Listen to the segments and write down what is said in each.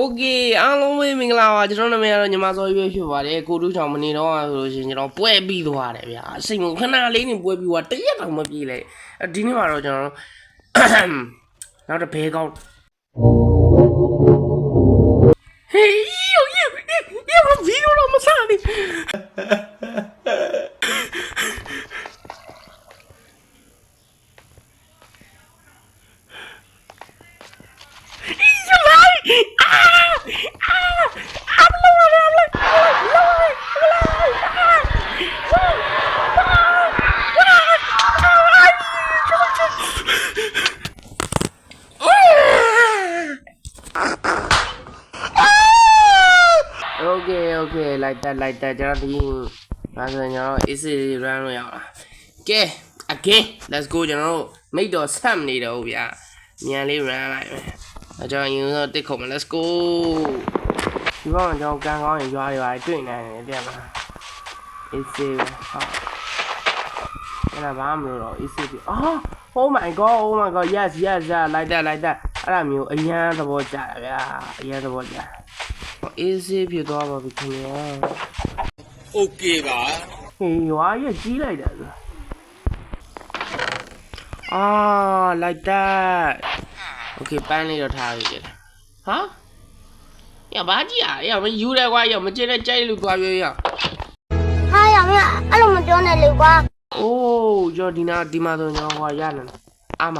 โอเคအားလုံးပဲမင်္ဂလာပါကျွန်တော်နာမည်ကတော့ညီမစောရွေးဖြစ်ပါတယ်ကိုတူးချောင်မနေတော့ဆိုလို့ရှိရင်ကျွန်တော်ပွဲပြီးသွားတယ်ဗျာအစိမ်ခဏလေးနေပွဲပြီးသွားတရက်တော့မပြေးလေဒီနေ့မှာတော့ကျွန်တော်နောက်တစ်ဘဲကောင်းဟေးယောဗီဒီယိုတော့မစားနေโอเคလိုက်တက်ကျွန်တော်ဒီဘာဆိုရင်ကျွန်တော် AC run လို့ရအောင်လားကဲ again let's go ကျွန်တော်တို့မိတ်တော်ဆက်နေတော့ဗျာမြန်လေး run လိုက်မယ်အဲကျွန်တော်ယူတော့တစ်ခုံမယ် let's go ဒီဘောကကျွန်တော်ကန်ကောင်းရင်ရွာတွေတွေ့နေတယ်တဲ့မှာ AC ဟုတ်အဲ့ဒါဘာမှမလို့တော့ AC oh my god yes လိုက်တက်အဲ့ဒါမျိုးအရန်သဘောကျတယ်ဗျာအရန်သဘောကျeasy ဖြစ်သွားပါပြီခင်ဗျာ okay ပါဟေးရွာရဲ့ကြီးလိုက်တယ်ဆိုlike that okay ပန်းလေးတော့ထားရည်ဟာရဘာကြီးရမယူတယ်ကွာရမကျင်းတဲ့ကြိုက်လို့သွားပြောရဟာရမအဲ့လိုမပြောနဲ့လေကွာအိုးကျော်ဒီမှာဆိုကျွန်တော်ကွာရလာအာမ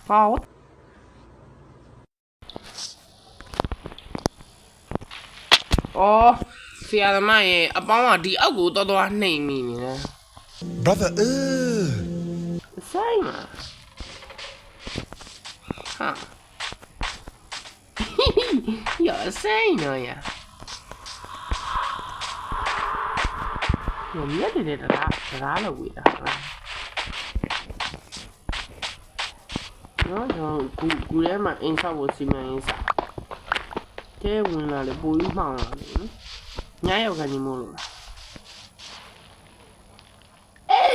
ဟောဆရာသမားရဲ့အပေါင်းကဒီအောက်ကိုတော်နှိမ်မိနေတယ် brother ဆိုင်ဟာရဆိုင်နော်ရမြတ်တဲ့တရားလို့ဝေးတာနော်ကူထဲမှာအင်းဆောက်ကိုစီမံရင်းစားတဲဝင်လာလေပိုပြီးမှောင်လာလေညရောက်ကနေမို့လို့အေး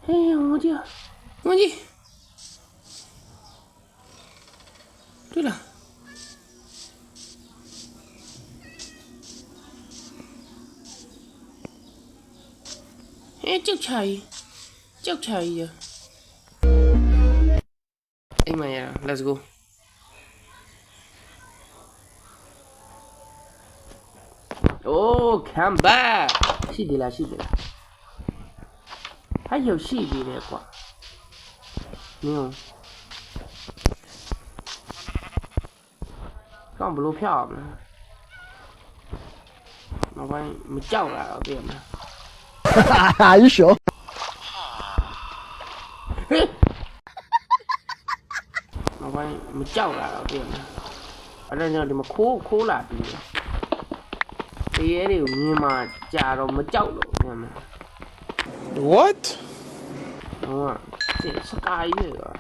ဟေး我对了ကြောက်ချာကြီးရအိမ်မရ let's go come back ရှိသေးလား还有戏比那挂，没有，干不露票呢？老板没叫来了，对吗？哈哈，你笑。老板没叫来了，对吗？反正叫你们哭了，对吗？这也得你妈家都没叫了，对吗？What？ 这是干月个，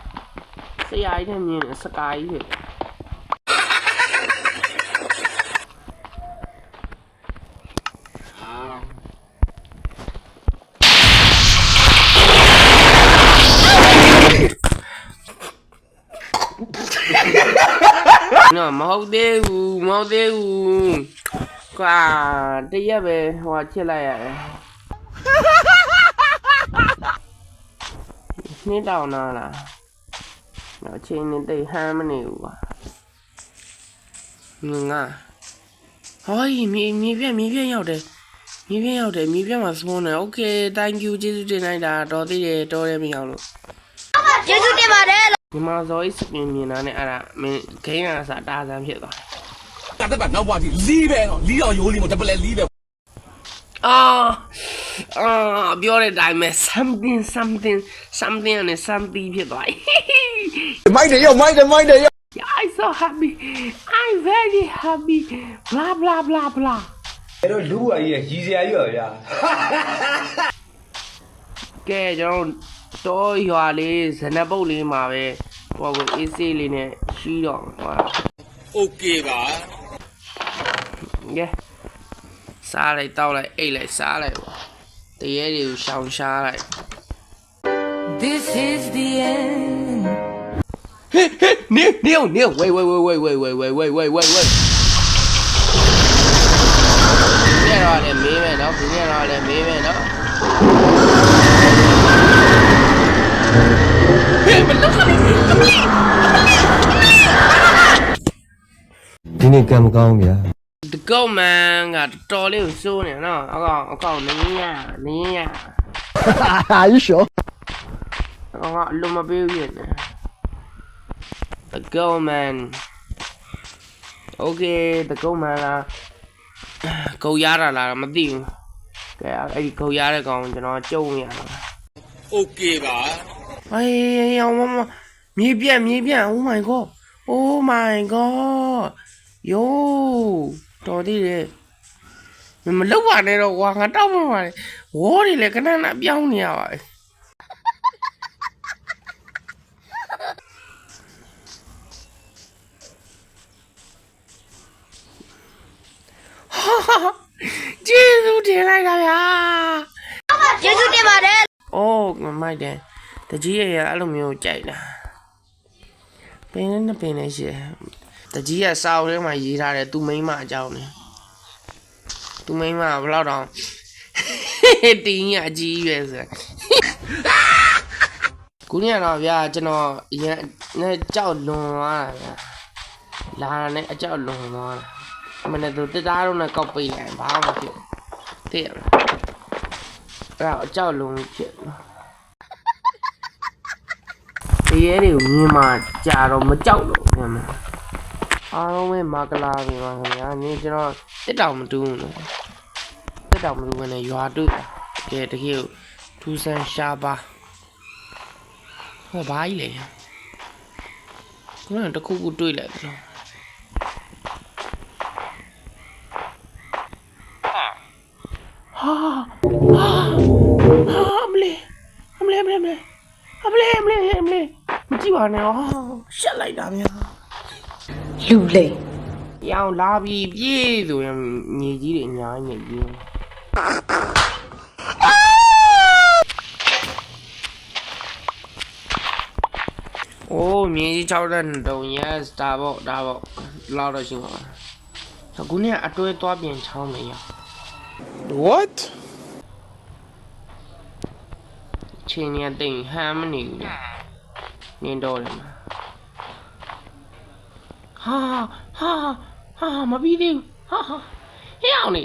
谁呀？一天你是干月。နော်မဟုတ်သေးဘူးကွာတရက်ပဲဟိုချစ်လိုက်ရတယ်နှင်းတောင်နာလားအချိန်နဲ့တိတ်ဟမ်းမနေဘူးကွာငါဟောမြေပြန့်ရောက်တယ်မြေပြန့်မှာစပွန်တယ် okay thank you ကျေးဇူးတင်လိုက်တာတော်သေးတယ်တော်တယ်မရအောင်လို့ကျေးဇူးတင်ပါတယ်ဒီမှာဇော်ဤစပင်မြင်တာနဲ့အဲ့ဒါမင်းဂိမ်းကစားတာဆန်းဖြစ်သွားတယ်တက်ပါနောက်ဘွားကြီးလီးပဲနော်လီးအောင်ရိုးလီးမတပလဲလီးပဲပြောတဲ့အတိုင်းပဲ something နဲ့ something ဖြစ်သွားမိုက်တယ်ရော I'm so happy I'm very happy blah blah blah blah အဲ့တော့လူအကြီးကြီးစရာကြီးပါဗျာကဲကျွန်တော်တော့ရွာလေးဇနပုတ်လေးမှာပဲဟိုကိုအေးဆေးလေးနဲ့ရှိတော့ဟို okay ပါ စားလိုက်တောက်လိုက်အိတ်လိုက်စားလိုက်ပေါ့တရေတွေကိုရှောင်ရှားလိုက် This is the end. Neil, wait. 别让你妹妹呢，别让你妹妹呢。ဒီနေ့ကံမကောင်းဗျာ The goat man ကတော်လေးကိုစိုးနေနော်အကောင်နင်းရ Are you sure? အကောင်ကအလုံးမပေးဘူးနေ The goat man Okay the goat man လားကိုရတာလားမသိဘူးကဲအဲ့ဒီကိုရတဲ့ကောင်ကျွန်တော်ကြုံရတာ โอเคပါ အေးအောင်မမြေပြန့် Oh my god Yo တော်သေးတယ်မလောက်ပါနဲ့တော့ကွာငါတောက်မှပါလေဝေါ်တွေလည်းခဏခဏပြောင်းနေရပါကျေးဇူးတင်လိုက်တာဗျာ ကျေးဇူးတင်ပါတယ် အိုးမိုက်တယ်တကြီးရအဲ့လိုမျိုးကြိုက်တာပင်နဲ့ပင်နဲ့ရှိတယ်တကြီးကစာအုပ်ထဲမှာရေးထားတယ်သူမိန်းမအကြောင်းနဲ့သူမိန်းမဘယ်လောက်တောင်တင်းရအကြီးရွယ်ဆိုခုနကတော့ဗျာကျွန်တော်ရန်နဲ့ကြောက်လွန်သွားတာဗျာလာနဲ့အကြောက်လွန်သွားတာမနေ့သူတက်သားတော့နဲ့ကောက်ပိတ်လိုက်ဘာမှမဖြစ်သိရလားအဲ့အကြောက်လွန်ဖြစ်ဒီရဲတွေကိုမြင်မှကြာတော့မကြောက်လို့ပြန်မယ်အားလုံးပဲမာကလာပြီပါခင်ဗျာနင်းကျွန်တော်တက်တောင်မတူးဘူးနော်တက်တောင်မတူးဘဲနဲ့ရွာတွေ့ကဲတကယ်ထူးဆန်းရှားပါဟောဘာကြီးလဲခုနကတခုခုတွေ့လိုက်တယ်မလေးမကြည့်ပါနဲ့ရှက်လိုက်တာများလူလိမ်ရောင်လာပြီးပြေးဆိုရင်မြေကြီးတွေအများကြီးနေပြီးအိုးမြေကြီး6တဲ့တုံ yes ဒါပေါ့လောက်တော့ရှိပါဘူးခုနေ့အတွဲသွားပြင်ချောင်းနေရ what ချင်းရတဲ့ဟမ်းမနေဘူးနင်းတော့တယ်ဟာမပြီးသေးဘူးဟဲ့အောင်နေ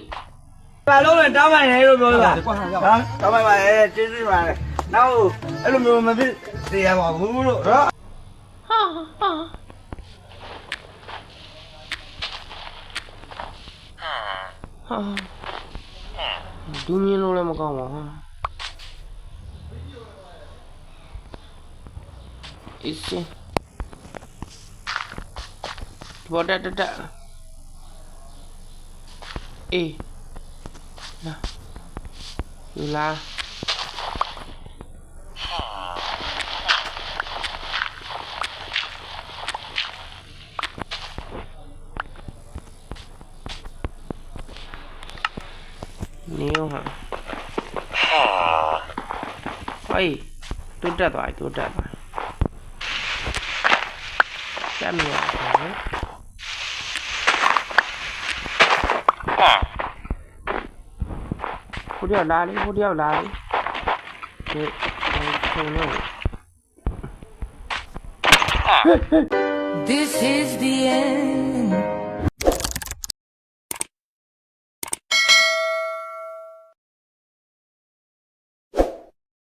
ဘာလို့လဲတောင်းပါနေလို့ပြောတာဟာတောင်းပါပါကျေးဇူးပါတယ်နောက်အဲ့လိုမျိုးမဖြစ်သေးရပါဘူးလို့နော်ဒူးမြင်လို့လည်းမကောင်းပါဘူးအစ်စဘောတက်အေးလာနေရောဟာဟေးတိုးတက်သွားကြမ်းရအောင်ဟိုတယောက်လာလေဒီထုံနေ This is the end.